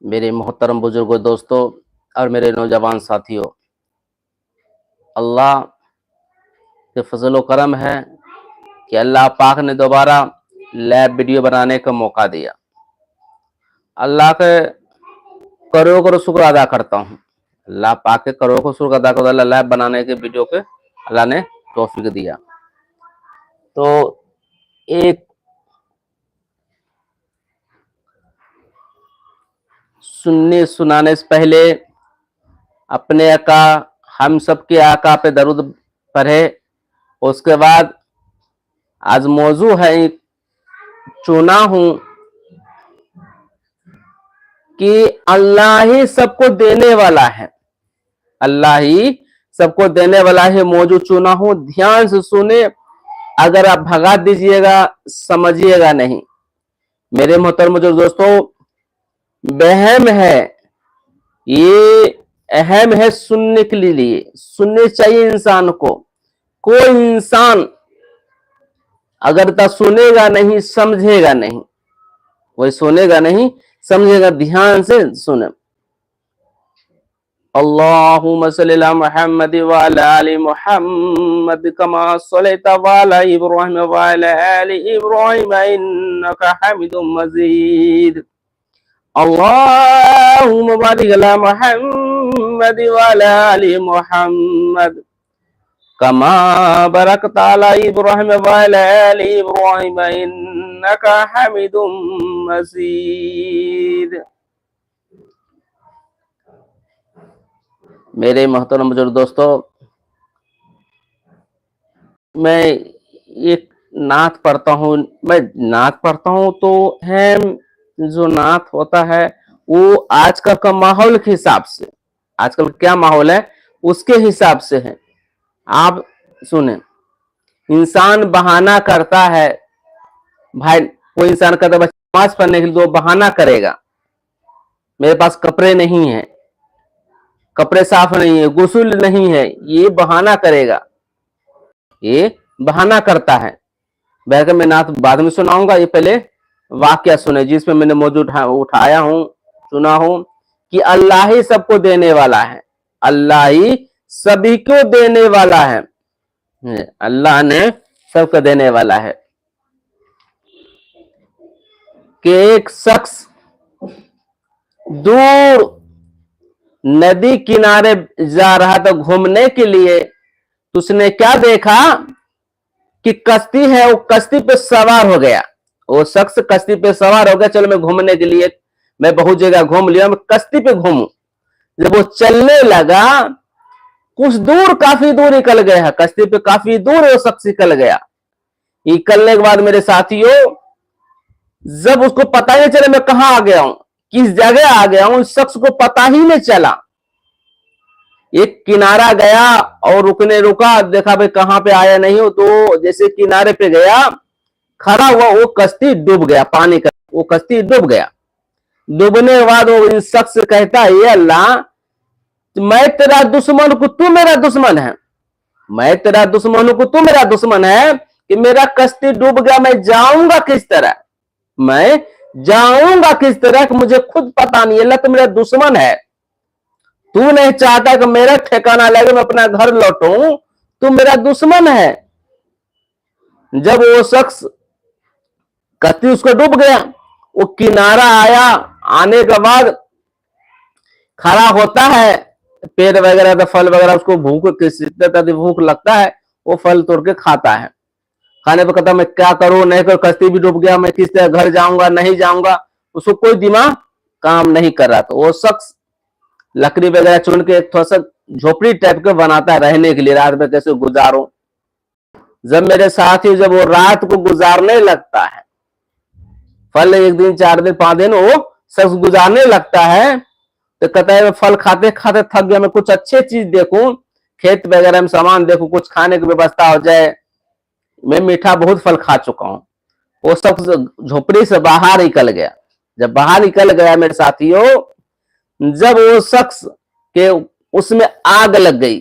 मेरे मोहतरम बुजुर्गों, दोस्तों और मेरे नौजवान साथियों, अल्लाह के फजल व करम है कि अल्लाह पाक ने दोबारा लाइव वीडियो बनाने का मौका दिया। अल्लाह के करोड़ों करोड़ शुक्र अदा करता हूँ। अल्लाह पाक के करोड़ों को शुक्र अदा करता हूँ, लाइव बनाने के वीडियो के अल्लाह ने तौफीक दिया। तो एक सुनने सुनाने से पहले अपने आका, हम सबके आका पे दरूद पढ़े। उसके बाद आज मौजू है, चुना हूं कि अल्लाह ही सबको देने वाला है, अल्लाह ही सबको देने वाला है। मौजू चुना हूं, ध्यान से सुने। अगर आप भगा दीजिएगा समझिएगा नहीं। मेरे मोहतरम दोस्तों, वहम है, ये अहम है सुनने के लिए, सुनने चाहिए इंसान को। कोई इंसान अगर तक सुनेगा नहीं समझेगा नहीं, कोई सुनेगा नहीं समझेगा। ध्यान से सुने। अल्लाहुम्मा सल्ली अला मुहम्मद व अला आलि मुहम्मद कमा सल्लैता अला इब्राहीम व अला आलि इब्राहीम इन्नका हमीदुम मजीद। अल्लाहुम्मा बारिक अला मुहम्मद व अला आलि मुहम्मद कमा बरकता अला इब्राहीम व अला आलि इब्राहीम इन्नका हमीदुम मजीद। मेरे मोहतरम बुजुर्ग दोस्तों, मैं एक नात पढ़ता हूँ। मैं नात पढ़ता हूँ तो है, जो नात होता है वो आजकल का माहौल के हिसाब से, आजकल क्या माहौल है उसके हिसाब से है। आप सुने। इंसान बहाना करता है, भाई कोई इंसान कहता है नमाज पढ़ने के लिए, तो बहाना करेगा, मेरे पास कपड़े नहीं है, कपड़े साफ नहीं है, गुस्ल नहीं है, ये बहाना करेगा, ये बहाना करता है। बहकर मैं नात बाद में सुनाऊंगा, ये पहले वाक्य सुने जिसमें मैंने मौजूद उठाया हूं, सुना हूं कि अल्लाह ही सबको देने वाला है, अल्लाह ही सभी को देने वाला है, अल्लाह ने सबको देने वाला है। कि एक शख्स दूर नदी किनारे जा रहा था घूमने के लिए, तो उसने क्या देखा कि कश्ती है, वो कश्ती पे सवार हो गया। वो शख्स कश्ती पे सवार हो गया, चलो मैं घूमने के लिए, मैं बहुत जगह घूम लिया, मैं कश्ती पे घूमू। जब वो चलने लगा, कुछ दूर, काफी दूर निकल गया, कश्ती पे काफी दूर वो शख्स निकल गया। निकलने के बाद मेरे साथियों, जब उसको पता ही नहीं चला मैं कहां आ गया हूं, किस जगह आ गया हूं, उस शख्स को पता ही नहीं चला। एक किनारा गया और रुका, देखा भाई कहां पे आया नहीं हो, तो जैसे किनारे पे गया, खड़ा हुआ, वो कश्ती डूब गया, पानी का वो कश्ती डूब गया। डूबने के बाद वो इस शख्स कहता है, ये अल्लाह, मैं तेरा दुश्मन हूं, तू मेरा दुश्मन है, मैं तेरा दुश्मन हूं, तू मेरा दुश्मन है, कि मेरा कश्ती डूब गया, मैं जाऊंगा किस तरह, मैं जाऊंगा किस तरह, कि मुझे खुद पता नहीं। अल्लाह तो मेरा दुश्मन है, तू नहीं चाहता कि मेरा ठिकाना लगे, मैं अपना घर लौटूं, तू मेरा दुश्मन है। जब वो शख्स कश्ती उसको डूब गया, वो किनारा आया, आने के बाद खड़ा होता है, पेड़ वगैरह फल वगैरह, उसको भूख लगता है, वो फल तोड़ के खाता है। खाने पर कहता मैं क्या करूं, नहीं करूं, कश्ती भी डूब गया, मैं किस तरह घर जाऊंगा, नहीं जाऊंगा, उसको कोई दिमाग काम नहीं कर रहा। तो वो शख्स लकड़ी वगैरह चुन के थोड़ा सा झोपड़ी टाइप के बनाता है रहने के लिए, रात में कैसे गुजारूं। जब मेरे साथी जब वो रात को गुजारने लगता है, फल 1 दिन 4 दिन 5 दिन वो शख्स गुजारने लगता है, तो कहता है फल खाते खाते थक गया, मैं कुछ अच्छी चीज देखूं, खेत वगैरह में सामान देखूं, कुछ खाने की व्यवस्था हो जाए, मैं मीठा बहुत फल खा चुका हूं। वो शख्स झोपड़ी से बाहर निकल गया। जब बाहर निकल गया मेरे साथियों, जब वो शख्स के उसमें आग लग गई,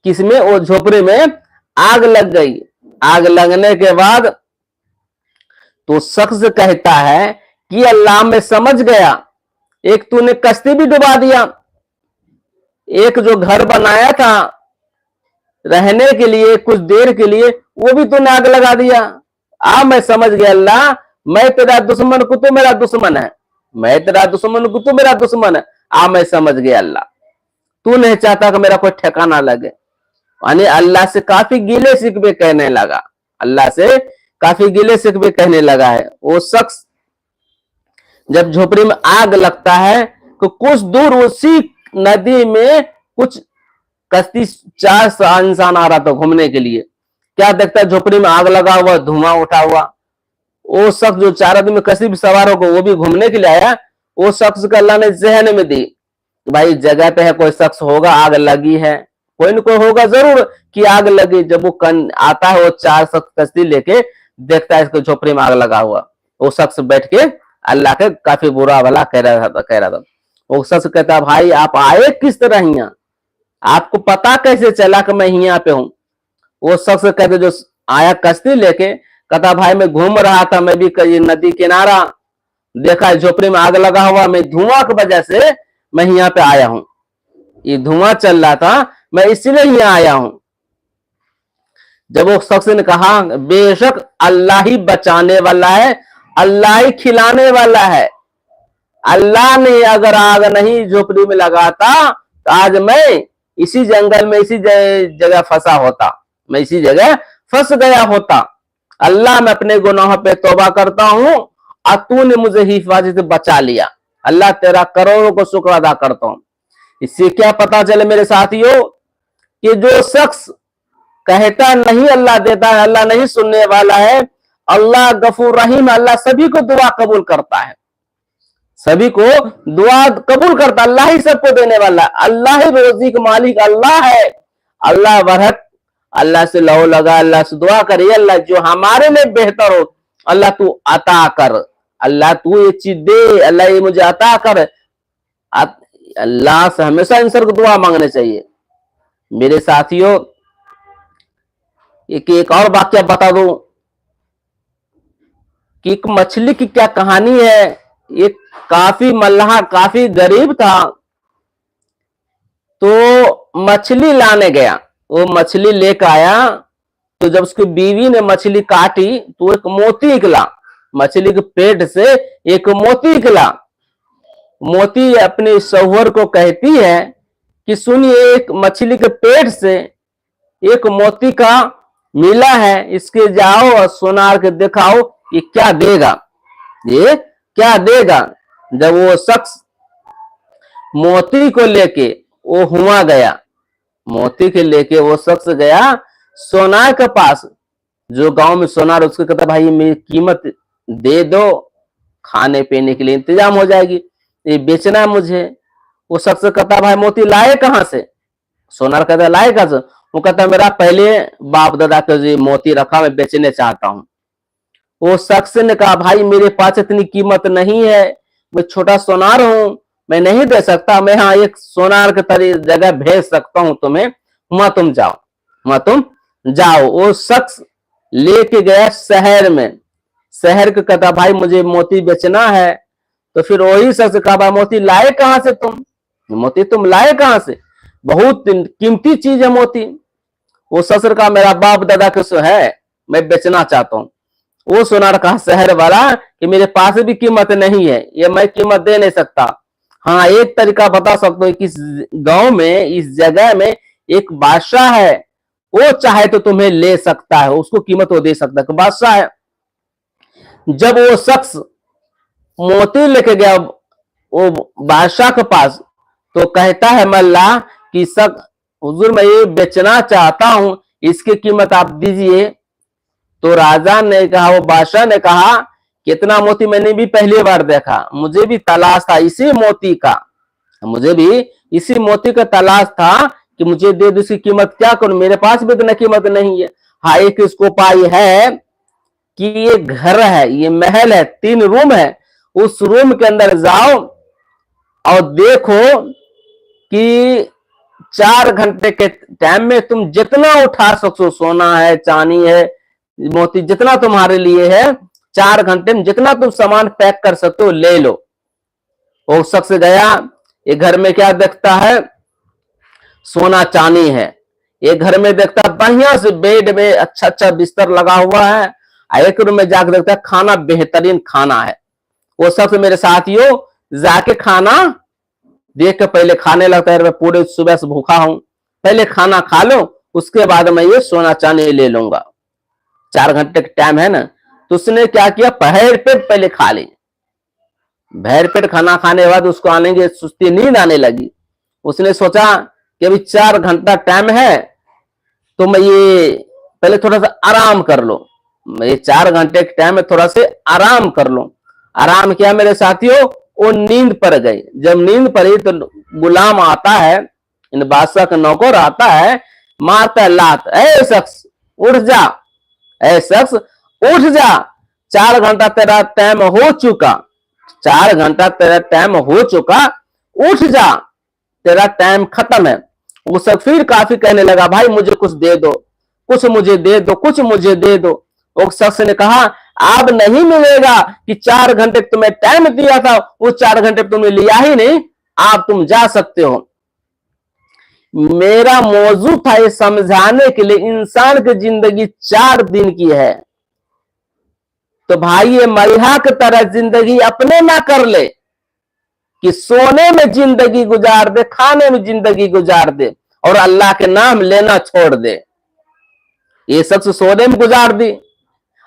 किसमें, वो झोपड़ी में आग लग गई। आग लगने के बाद तो शख्स कहता है कि अल्लाह मैं समझ गया एक तूने कश्ती भी डुबा दिया, एक जो घर बनाया था रहने के लिए कुछ देर के लिए वो भी तूने आग लगा दिया। मैं समझ गया अल्लाह, मैं तेरा दुश्मन को तू मेरा दुश्मन है, मैं तेरा दुश्मन को तू मेरा दुश्मन है। मैं समझ गया अल्लाह, तू नहीं चाहता कि मेरा कोई ठिकाना लगे। यानी अल्लाह से काफी गिले शिकवे कहने लगा, अल्लाह से काफी गिले शिकवे कहने लगा है। वो शख्स जब झोपड़ी में आग लगता है तो कुछ दूर उसी नदी में कुछ कश्ती 4 इंसान आ रहा था घूमने के लिए। क्या देखता है झोपड़ी में आग लगा हुआ, धुआं उठा हुआ। वो शख्स जो 4 आदमी कश्ती में सवार होकर वो भी घूमने के लिए आया, वो शख्स का अल्लाह ने जहन में दी, भाई जगह पे है कोई शख्स होगा, आग लगी है, कोई न कोई होगा जरूर कि आग लगी। जब वो आता है वो 4 शख्स कश्ती लेके, देखता है इसको झोपड़ी में आग लगा हुआ। वो शख्स बैठ के अल्लाह के काफी बुरा भला कह रहा था। वो शख्स कहता भाई आप आए किस तरह यहाँ, आपको पता कैसे चला कि मैं यहाँ पे हूँ। वो शख्स कहते जो आया कश्ती लेके, कहता भाई मैं घूम रहा था, मैं भी कहीं नदी किनारा देखा झोपड़ी में आग लगा हुआ, मैं धुआं की वजह से मैं यहाँ पे आया हूँ, ये धुआं चल रहा था मैं इसलिए यहाँ आया हूँ। जब वो शख्स ने कहा बेशक अल्लाह ही बचाने वाला है, अल्लाह ही खिलाने वाला है, अल्लाह ने अगर आग नहीं झोपड़ी में लगाता तो आज मैं इसी जंगल में इसी जगह फंसा होता, मैं इसी जगह फंस गया होता। अल्लाह मैं अपने गुनाहों पे तौबा करता हूं और तूने मुझे हिफाजत से बचा लिया, अल्लाह तेरा करोड़ों को शुक्र अदा करता हूं। इससे क्या पता चले मेरे साथियों कि जो शख्स कहता नहीं अल्लाह देता है, अल्लाह नहीं सुनने वाला है, अल्लाह गफूर रहीम, अल्लाह सभी को दुआ कबूल करता है, सभी को दुआ कबूल करता, अल्लाह ही सबको देने वाला, अल्लाह ही रोजी का मालिक अल्लाह है। अल्लाह बरहक अल्लाह से लो लगा, अल्लाह से दुआ करे, अल्लाह जो हमारे लिए बेहतर हो अल्लाह तू अता कर, अल्लाह तू ये चीज दे, अल्लाह ये मुझे अता कर। अल्लाह से हमेशा इंसान को दुआ मांगने चाहिए। मेरे साथियों एक और वाक्य बता दूं कि एक मछली की क्या कहानी है। एक काफी मल्लाह काफी गरीब था, तो मछली लाने गया, वो मछली लेकर आया, तो जब उसकी बीवी ने मछली काटी तो एक मोती निकला, मछली के पेट से एक मोती निकला। मोती अपने शौहर को कहती है कि सुनिए एक मछली के पेट से एक मोती का मिला है, इसके जाओ और सोनार के दिखाओ ये क्या देगा, ये क्या देगा। जब वो शख्स मोती को लेके वो हुआ गया, मोती के लेके वो शख्स गया सोनार के पास, जो गांव में सोनार, उसको कहता भाई मेरी कीमत दे दो, खाने पीने के लिए इंतजाम हो जाएगी, ये बेचना है मुझे। वो शख्स कहता भाई मोती लाए कहां से, सोनार कहता लाए कहां से। वो कहता मेरा पहले बाप दादा का जो मोती रखा मैं बेचने चाहता हूं। वो शख्स ने कहा भाई मेरे पास इतनी कीमत नहीं है, मैं छोटा सोनार हूं, मैं नहीं दे सकता, मैं हाँ एक सोनार के तरह जगह भेज सकता हूं तुम्हें, वहां तुम जाओ, वहां तुम जाओ। वो शख्स लेके गया शहर में, शहर के कहता भाई मुझे मोती बेचना है। तो फिर वही शख्स कहा भाई मोती लाए कहां से तुम, मोती तुम लाए कहां से, बहुत कीमती चीज है मोती। वो शख्स का मेरा बाप दादा के है, मैं बेचना चाहता हूं। वो सोनार कहा शहर वाला कि मेरे पास भी कीमत नहीं है, ये मैं कीमत दे नहीं सकता। हाँ एक तरीका बता सकता हूँ कि इस गांव में इस जगह में एक बादशाह है, वो चाहे तो तुम्हें ले सकता है, उसको कीमत वो दे सकता है, बादशाह है। जब वो शख्स मोती लेके गया वो बादशाह के पास, तो कहता है मल्ला कि हुजूर मैं ये बेचना चाहता हूं, इसकी कीमत आप दीजिए। तो राजा ने कहा, वो बादशाह ने कहा कितना मोती मैंने भी पहली बार देखा, मुझे भी तलाश था इसी मोती का, मुझे भी इसी मोती का तलाश था कि मुझे दे दो, इसकी कीमत क्या करूं, मेरे पास भी इतना कीमत नहीं है। हाँ एक इसको उपाय है कि ये घर है, ये महल है, 3 रूम है, उस रूम के अंदर जाओ और देखो कि 4 घंटे के टाइम में तुम जितना उठा सको, सोना है चांदी है मोती जितना तुम्हारे लिए है, 4 घंटे में जितना तुम सामान पैक कर सकते हो ले लो। वो शख्स गया, एक घर में क्या देखता है, सोना चांदी है। एक घर में देखता है बढ़िया से बेड में अच्छा अच्छा बिस्तर लगा हुआ है, एक रूम में जाकर देखता है खाना बेहतरीन खाना है। वो शख्स मेरे साथियों जाके खाना देख के पहले खाने लगता है, मैं पूरे सुबह से भूखा हूं, पहले खाना खा लो, उसके बाद मैं ये सोना चांदी ले लूंगा, 4 घंटे का टाइम है ना। तो उसने क्या किया, भर पेट पहले खा ली। भर पेट खाना खाने के बाद उसको आने की सुस्ती, नींद आने लगी। उसने सोचा कि अभी 4 घंटा टाइम है, तो मैं ये पहले थोड़ा सा आराम कर लो, ये 4 घंटे के टाइम में थोड़ा से आराम कर लो। आराम किया मेरे साथियों, वो नींद पड़ गई। जब नींद पड़ी तो गुलाम आता है, इन बादशाह का नौकर आता है, मारता है लात, ऐ शख्स उठ जा, ऐ शख्स उठ जा, 4 घंटा तेरा टाइम हो चुका, 4 घंटा तेरा टाइम हो चुका, उठ जा, तेरा टाइम खत्म है। वो शख्स फिर काफी कहने लगा, भाई मुझे कुछ दे दो, कुछ मुझे दे दो, कुछ मुझे दे दो। वो शख्स ने कहा, अब नहीं मिलेगा कि 4 घंटे तुम्हें टाइम दिया था, वो 4 घंटे तुमने लिया ही नहीं, आप तुम जा सकते हो। मेरा मौजू था ये समझाने के लिए इंसान की जिंदगी 4 दिन की है, तो भाई ये मरिहा की तरह जिंदगी अपने ना कर ले कि सोने में जिंदगी गुजार दे, खाने में जिंदगी गुजार दे और अल्लाह के नाम लेना छोड़ दे। ये शख्स सोने में गुजार दी।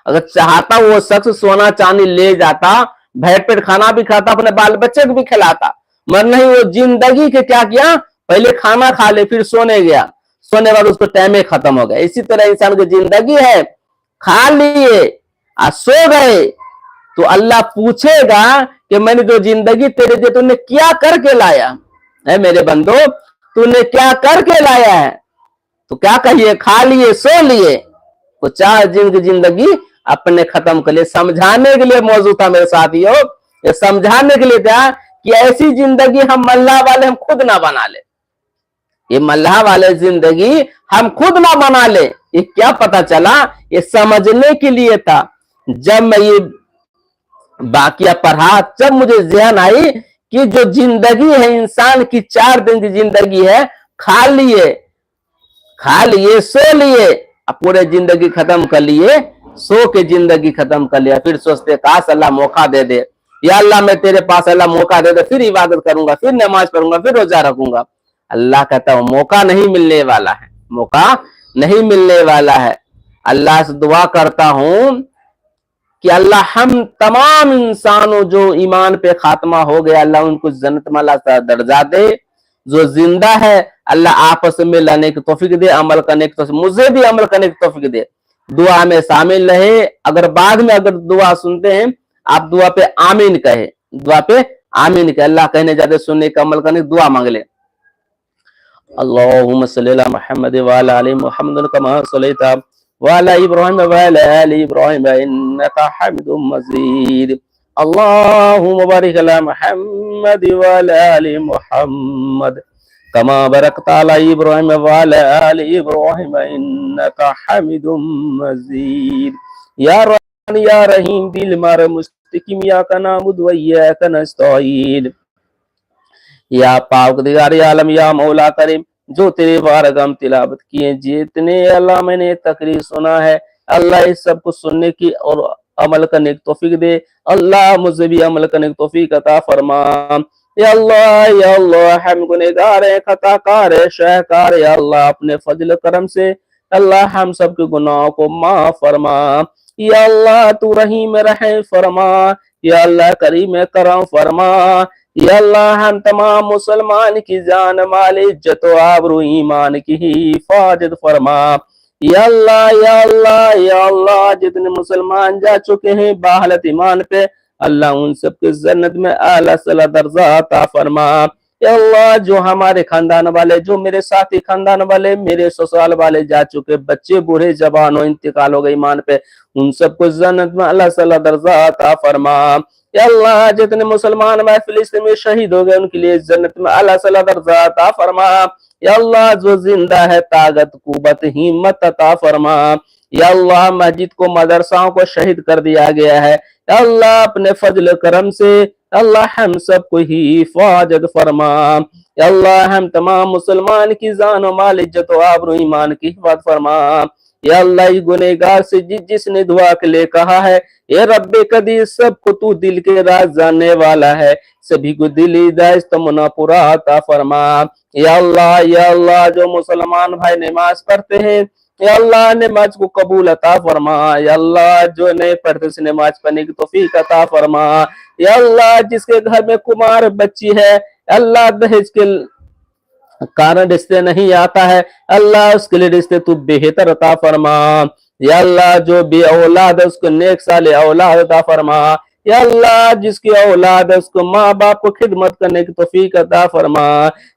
अगर चाहता वो शख्स सोना चांदी ले जाता, भर पेट खाना भी खाता, अपने बाल बच्चे को भी खिलाता, मगर नहीं, वो जिंदगी के क्या किया, पहले खाना खा ले फिर सोने गया, सोने बाद उसको टाइम ही खत्म हो गया। इसी तरह इंसान की जिंदगी है, खा लिए और सो गए, तो अल्लाह पूछेगा कि मैंने जो जिंदगी तेरे लिए तूने क्या करके लाया है, मेरे बंदो तूने क्या करके लाया है। तो क्या कहिए, खा लिए सो लिए, तो 4 दिन की जिंदगी अपने खत्म कर लिए। समझाने के लिए मौजूद था मेरे साथियों, ये समझाने के लिए था कि ऐसी जिंदगी हम मल्लाह वाले हम खुद ना बना ले, ये मल्लाह वाले जिंदगी हम खुद ना बना ले। ये क्या पता चला, ये समझने के लिए था। जब मैं ये बाकिया पढ़ा, जब मुझे ध्यान आई कि जो जिंदगी है इंसान की 4 दिन की जिंदगी है, खा लिए सो लिए, अब पूरे जिंदगी खत्म कर लिए, सो के जिंदगी खत्म कर लिया। फिर सोचते काश अल्लाह मौका दे दे, या अल्लाह मैं तेरे पास, अल्लाह मौका दे दे, फिर इबादत करूंगा, फिर नमाज पढ़ूंगा, फिर रोजा रखूंगा। अल्लाह कहता है मौका नहीं मिलने वाला है, मौका नहीं मिलने वाला है। अल्लाह से दुआ करता हूं कि अल्लाह हम तमाम इंसानों जो ईमान पे खात्मा हो गया, अल्लाह उनको जन्नत में अल्लाह दर्जा दे। जो जिंदा है अल्लाह आपस में लाने की तौफीक दे, अमल करने की तौफीक, मुझे भी अमल करने की तौफीक दे। दुआ में शामिल रहे। अगर बाद में अगर दुआ सुनते हैं, आप दुआ पे आमीन कहे, दुआ पे आमीन कहे। अल्लाह कहने जाते सुनने का अमल करने की दुआ मांग ले। अल्लाहुम्मा सल्ली अला मुहम्मद व अला आलि मुहम्मद कमा सल्लैता व अला इब्राहीम व अला आलि इब्राहीम इन्नका हमीदुम मजीद। अल्लाहुम्मा बारिक अला मुहम्मद व अला आलि मुहम्मद कमा बरकता अला इब्राहीम व अला आलि इब्राहीम इन्नका हमीदुम मजीद। या रहमान या रहीम बिल मार मुस्तकीम या का नामुद व इय्याका नस्तईन। या पाकदिगार या आलम या मौला करीम, जो तेरे बारगाम तिलावत किए, जितने अल्लाह मैंने तकरीर सुना है, अल्लाह इस सब को सुनने की और अमल करने की तौफीक दे। अल्लाह मुझे भी अमल करने की तौफीक अता फरमा। या अल्लाह हम गुनहगार हैं, खताकार है, शहकार। या अल्लाह अपने फजल करम से अल्लाह हम सब के गुनाहों को माफ फरमा। या अल्लाह तू रहीम रहम फरमा। या अल्लाह करीम करम फरमा। या अल्लाह हम तमाम मुसलमान की जान माल इज्जत व आबरू ईमान की हिफाजत फरमा। या अल्लाह या अल्लाह या अल्लाह, जितने मुसलमान जा चुके हैं बाहलत ईमान पे, अल्लाह उन सबके जन्नत में आला सला दर्जा अता फरमा। या अल्लाह जो हमारे खानदान वाले, जो मेरे साथी खानदान वाले, मेरे ससुराल वाले जा चुके, बच्चे बूढ़े जवान हो इंतकाल हो गए ईमान पे, उन सबको जन्नत में अल्लाह सला दर्जा अता फरमा। या अल्लाह जितने मुसलमान फिलिस्तीन में शहीद हो गए, उनके लिए जन्नत में अल्लाह सला दर्जा अता फरमा। या अल्लाह जो जिंदा है ताकत कुव्वत हिम्मत अता फरमा। या अल्लाह मस्जिद को मदरसाओं को शहीद कर दिया गया है, या अल्लाह अपने फजल करम से अल्लाह हम सबको ही हिफाजत फरमा। या अल्लाह हम तमाम मुसलमान की जान और माल इज्जत और आबरू ईमान की हिफाजत फरमा। या अल्लाह इस गुनहगार से जिसने दुआ के लिए कहा है, ये रब्बे कदीर सबको तू दिल के राज जानने वाला है, सभी को दिली हिदायत तमन्ना पूरा अता फरमा। या अल्लाह जो मुसलमान भाई नमाज पढ़ते हैं, या अल्लाह नमाज को कबूल अता फरमा। या अल्लाह जो नहीं पढ़ते उसे नमाज पढ़ने की तौफीक अता फरमा। या अल्लाह जिसके घर में कुमार बच्ची है, अल्लाह दहेज के कारण रिश्ते नहीं आता है, अल्लाह उसके लिए रिश्ते तू बेहतर अता फरमा। या अल्लाह जो बे औलाद है उसको नेक साले औलाद अता फरमा। या अल्लाह जिसकी औलाद है उसको माँ बाप को खिदमत करने की तौफीक अता फरमा।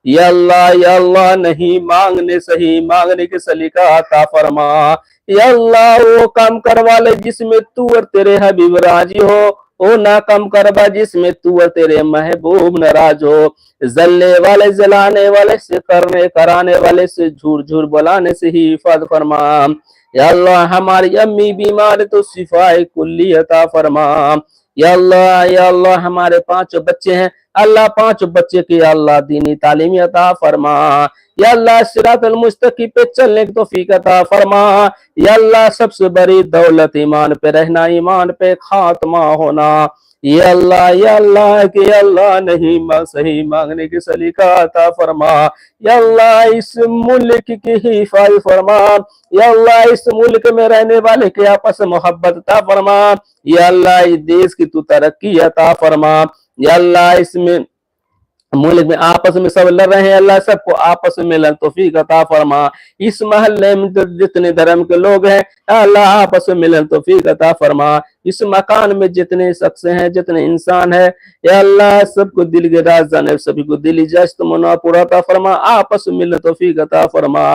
या अल्लाह नहीं मांगने सही मांगने के सलीका अता फरमा। या अल्लाह वो काम करवा ले जिसमें तू और तेरे हबीब राजी हो, वो ना कम करवा जिसमें तू और तेरे महबूब नाराज हो। जलने वाले जलाने वाले से करने कराने वाले से झूठ झूठ बुलाने से ही हिफाजत फरमा। या अल्लाह हमारी अम्मी बीमार है तो शिफाए कुल्ली अता फरमा। या अल्लाह हमारे 5 बच्चे हैं, अल्लाह 5 बच्चे की अल्लाह दीनी तालीमी अता फरमा। या अल्लाह सिरातल मुस्तकीम पे चलने की तौफीक अता फरमा। या अल्लाह सबसे बड़ी दौलत ईमान पे रहना, ईमान पे खात्मा होना। या अल्लाह कि अल्लाह नहीं सही मांगने की सलीका अता फरमा। या अल्लाह इस मुल्क की हिफाजत फरमा। या अल्लाह इस मुल्क में रहने वाले के आपस में मोहब्बत अता फरमा। या अल्लाह इस देश की तू तरक्की अता फरमा। या अल्लाह इसमें मुल्क में आपस में सब लड़ रहे हैं, अल्लाह सबको आपस में मिलन तौफीक अता फरमा। इस मोहल्ले में जितने धर्म के लोग हैं, अल्लाह आपस में मिलन तौफीक अता फरमा। इस मकान में जितने शख्स हैं, जितने इंसान है, या अल्लाह सबको दिल के राज जाने सभी को दिल इजाजत मना पूरा अता फरमा, आपस में मिलन तौफीक अता फरमा।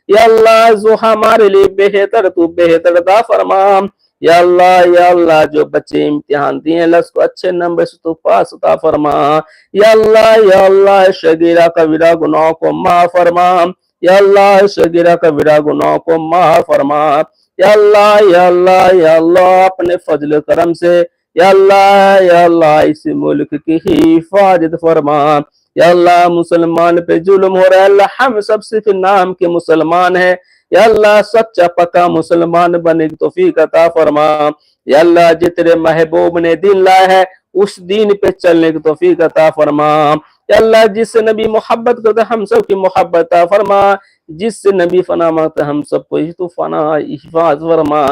या अल्लाह जो हमारे लिए बेहतर तू बेहतर अता फरमा। या अल्लाह जो बच्चे इम्तिहान दिए अल्लाह उसको अच्छे नंबर से तो पास अता फरमा। या अल्लाह शगीरा कबीरा गुनाहों को माफ फरमा। या अल्लाह शगीरा कबीरा गुनाहों को माफ फरमा। या अल्लाह अपने फजल करम से या अल्लाह इस मुल्क की हिफाजत फरमा। या अल्लाह मुसलमान पे जुल्म हो रहा है, अल्लाह हम सब सिर्फ नाम के मुसलमान है। या अल्लाह सच्चा पक्का मुसलमान बनने की तौफीक अता फरमा। या अल्लाह जितने महबूब ने दिन लाया है उस दीन पे चलने की तौफीक अता फरमा। या अल्लाह जिससे नबी मोहब्बत करते हम सब की मोहब्बत अता फरमा, जिससे नबी फना मांगते हम सबको ही तो फना हिफाजत फरमा।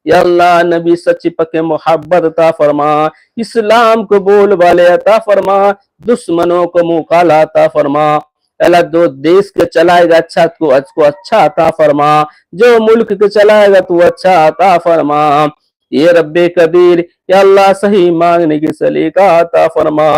या अल्लाह नबी सच्ची पक्के मोहब्बत अता फरमा, इस्लाम को बोल वाले अता फरमा, दुश्मनों को मुंह काला अता फरमा। अल्लाह जो देश के चलाएगा अच्छा तो अच्छा अता फरमा, जो मुल्क के चलाएगा तू अच्छा अता फरमा। ये रब्बे कदीर या अल्लाह सही मांगने की सलीका अता फरमा।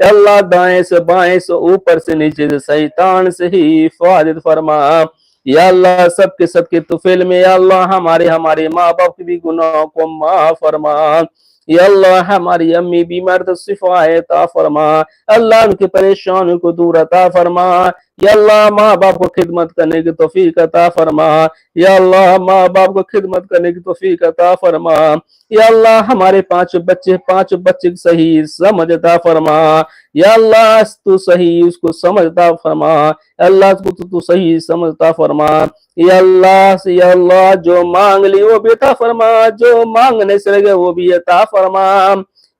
या अल्लाह दाएं से बाएं से ऊपर से नीचे से शैतान से ही हिफाजत फरमा। या अल्लाह सबके तुफेल में या अल्लाह हमारे माँ बाप के भी गुनाहों को माफ फरमा। या अल्लाह हमारी अम्मी बीमार तो शिफाए अता फरमा, अल्लाह उनकी परेशानियों को दूर अता फरमा। या अल्लाह माँ बाप को खिदमत करने की तौफीक अता फरमा। या अल्लाह माँ बाप को खिदमत करने की तौफीक अता फरमा। या अल्लाह हमारे 5 बच्चे सही समझ अता फरमा। या अल्लाह तू सही उसको समझता फरमा, अल्लाह तू सही समझता फरमा। या अल्लाह जो मांग ली वो भी अता फरमा, जो मांगने से लगे वो भी अता फरमा।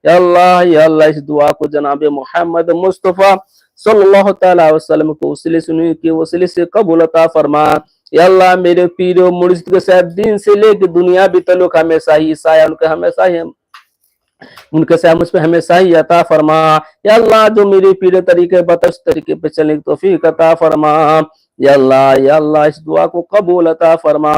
या अल्लाह इस दुआ को जनाब मोहम्मद मुस्तफ़ा सल्लल्लाहु तआला अलैहि वसल्लम को उसीले सुनी के वसीले से कबूल अता फरमा। या अल्लाह मेरे पीरो मुर्शिद के साथ दिन से लेकर दुनिया भी तल्लुक हमेशा ही साया उनके साथ मुझ पे हमेशा ही अता फरमा। या अल्लाह जो मेरे पीरे तरीके बता उस तरीके पे चलने की तौफीक अता फरमा। या अल्लाह इस दुआ को कबूल अता फरमा।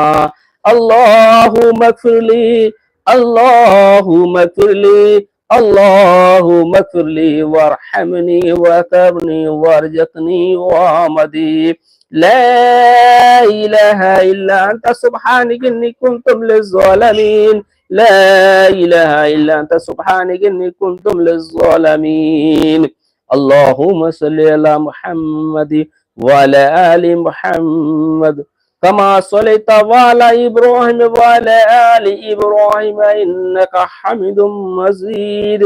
अल्लाहुम्मा इग़फिरली अल्लाहुम्मा इग़फिरली अल्लाहुम्मा इग़फिरली वरहमनी वकरनी वरज़क़नी वअमदी ला इलाहा इल्ला अंता सुब्हानका इन्नी कुन्तु मिनज़ ज़ालिमीन ला इलाहा इल्ला अंता सुब्हानका इन्नी कुन्तु मिनज़ ज़ालिमीन। अल्लाहुम्मा सल्लि अला मुहम्मद व अला आलि मुहम्मद कमा सल्लैता वाला इब्राहिम वाला आलि इब्राहिम इन्नका हमीदुम मजीद।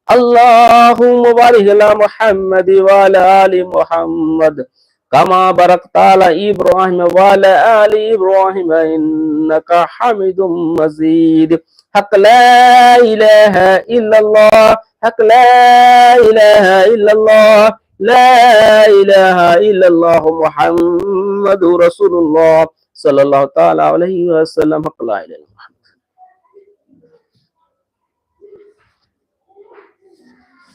अल्लाहुम्मा बारिक अला मुहम्मद वाला आलि मुहम्मद कमा बरकता अला इब्राहिम वाला आलि इब्राहिम इन्नका हमीदुम मजीद। हक ला इलाहा इल्लल्लाह, हक ला इलाहा इल्लल्लाह, ला इलाहा इल्लल्लाह मुहम्मदुर रसूलुल्लाह सल्लल्लाहु तआला अलैहि वसल्लम। हक ला इलाहा